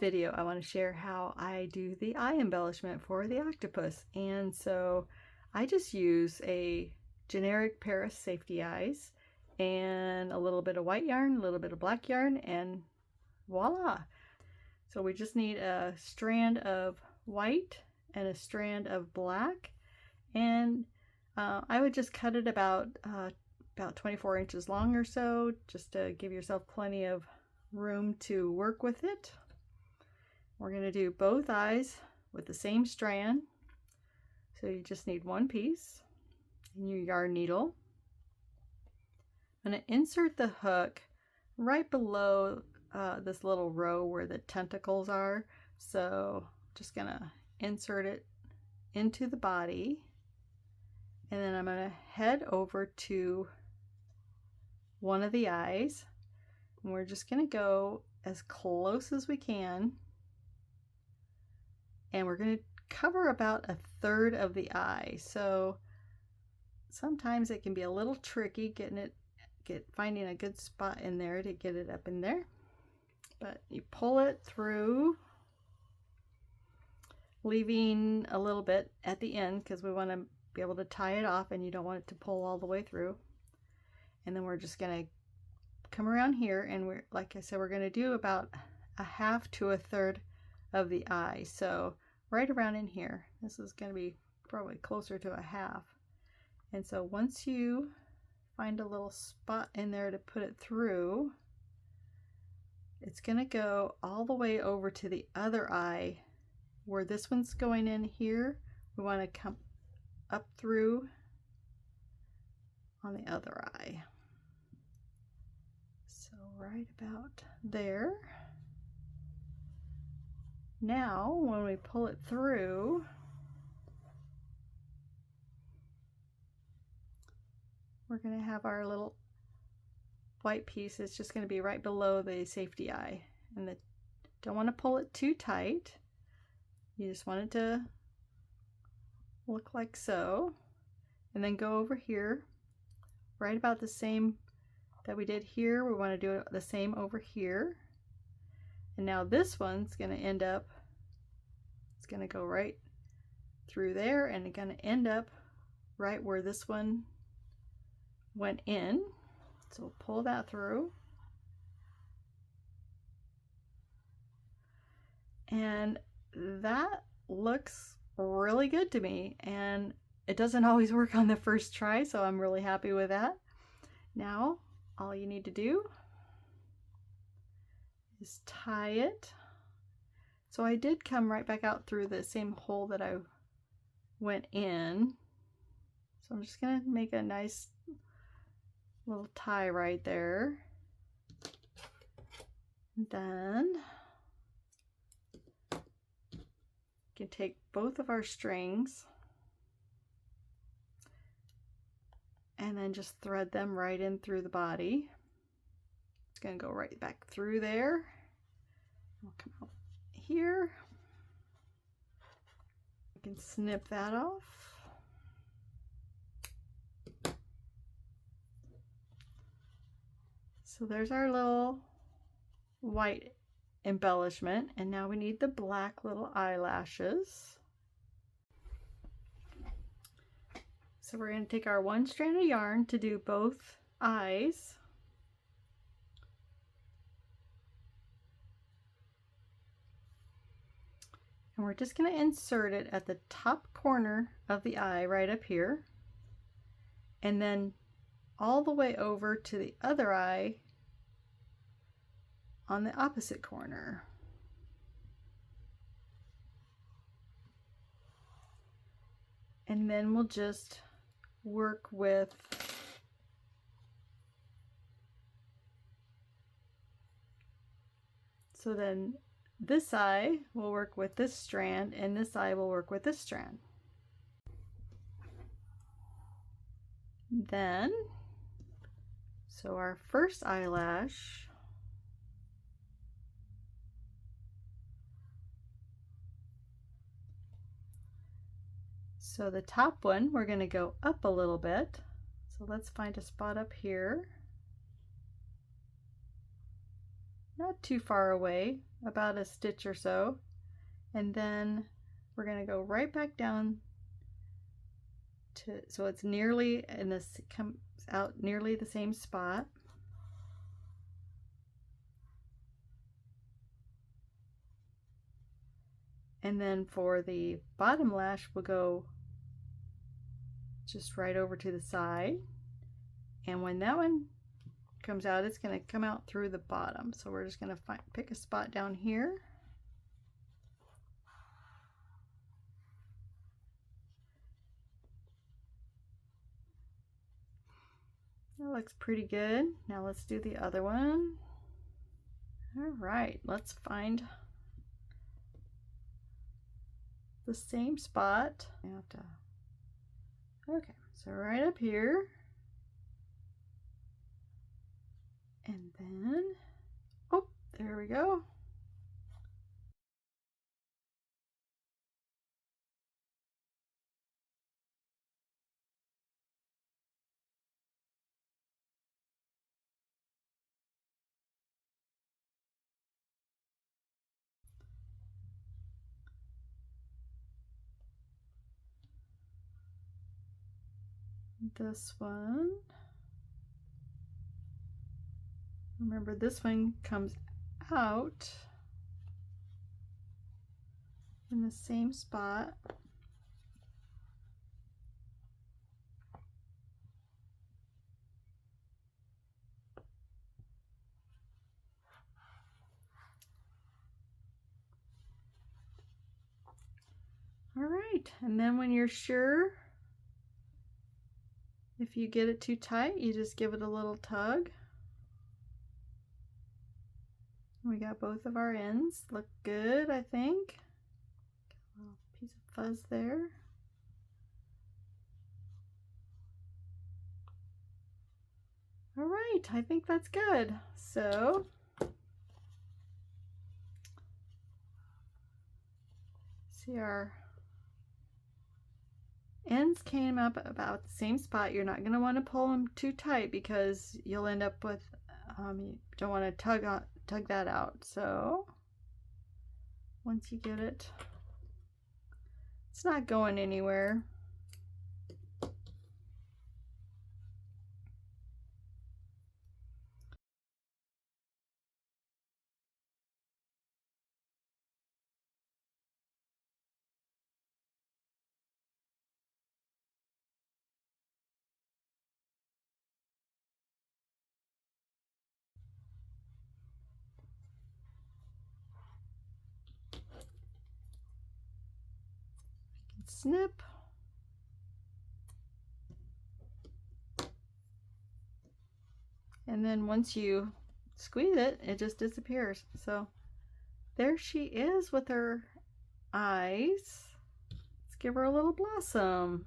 video, I want to share how I do the eye embellishment for the octopus. And so I just use a generic pair of safety eyes and a little bit of white yarn, a little bit of black yarn, and voila. So we just need a strand of white and a strand of black, and I would just cut it about 24 inches long or so, just to give yourself plenty of room to work with it. We're going to do both eyes with the same strand, so you just need one piece and your yarn needle. I'm going to insert the hook right below this little row where the tentacles are, so just going to insert it into the body, and then I'm going to head over to one of the eyes, and we're just going to go as close as we can, and we're going to cover about a third of the eye. So sometimes it can be a little tricky finding a good spot in there to get it up in there, but you pull it through, leaving a little bit at the end because we want to be able to tie it off, and you don't want it to pull all the way through. And then we're just going to come around here, and we're, like I said, we're going to do about a half to a third of the eye. So right around in here, this is going to be probably closer to a half. And so once you find a little spot in there to put it through, it's going to go all the way over to the other eye. Where this one's going in here, we want to come up through on the other eye. So right about there. Now when we pull it through, we're going to have our little white piece. It's just going to be right below the safety eye, and don't want to pull it too tight. You just want it to look like so, and then go over here right about the same that we did here. We want to do the same over here, and now this one's going to end up, it's going to go right through there, and it's going to end up right where this one went in. So we'll pull that through, and that looks really good to me, and it doesn't always work on the first try, so I'm really happy with that. Now all you need to do is tie it. So I did come right back out through the same hole that I went in, so I'm just gonna make a nice little tie right there. Then you can take both of our strings and then just thread them right in through the body. It's going to go right back through there. We'll come out here. You can snip that off. So there's our little white embellishment, and now we need the black little eyelashes. So we're going to take our one strand of yarn to do both eyes, and we're just going to insert it at the top corner of the eye right up here, and then all the way over to the other eye on the opposite corner. And then we'll just work with so then this eye will work with this strand, and this eye will work with this strand. Then, so our first eyelash, so the top one, we're going to go up a little bit. So let's find a spot up here. Not too far away. about a stitch or so, and then we're going to go right back down to, so it's nearly, and this comes out nearly the same spot. And then for the bottom lash, we'll go just right over to the side. And when that one comes out, it's going to come out through the bottom. So we're just going to pick a spot down here. That looks pretty good. Now let's do the other one. All right, let's find the same spot. I have to, okay, so right up here. And then, oh, there we go. This one, remember this one comes out in the same spot. All right, and then when you're sure, if you get it too tight, you just give it a little tug. We got both of our ends. Look good, I think. Got a little piece of fuzz there. All right, I think that's good. So, see, our ends came up about the same spot. You're not going to want to pull them too tight because you'll end up with, you don't want to tug that out. So once you get it, it's not going anywhere. Snip. And then once you squeeze it, it just disappears. So there she is with her eyes. Let's give her a little blossom.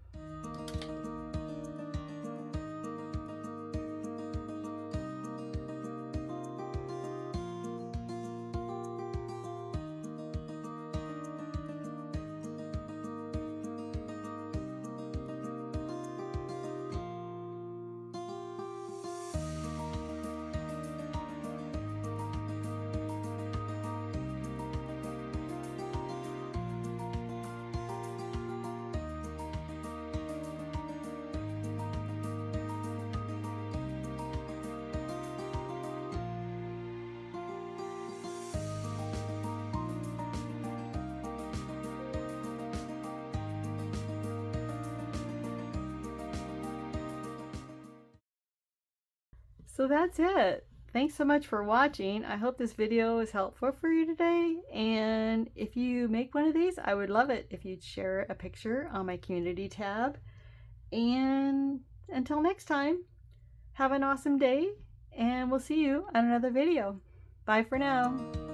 So that's it. Thanks so much for watching. I hope this video was helpful for you today. And if you make one of these, I would love it if you'd share a picture on my community tab. And until next time, have an awesome day, and we'll see you on another video. Bye for now.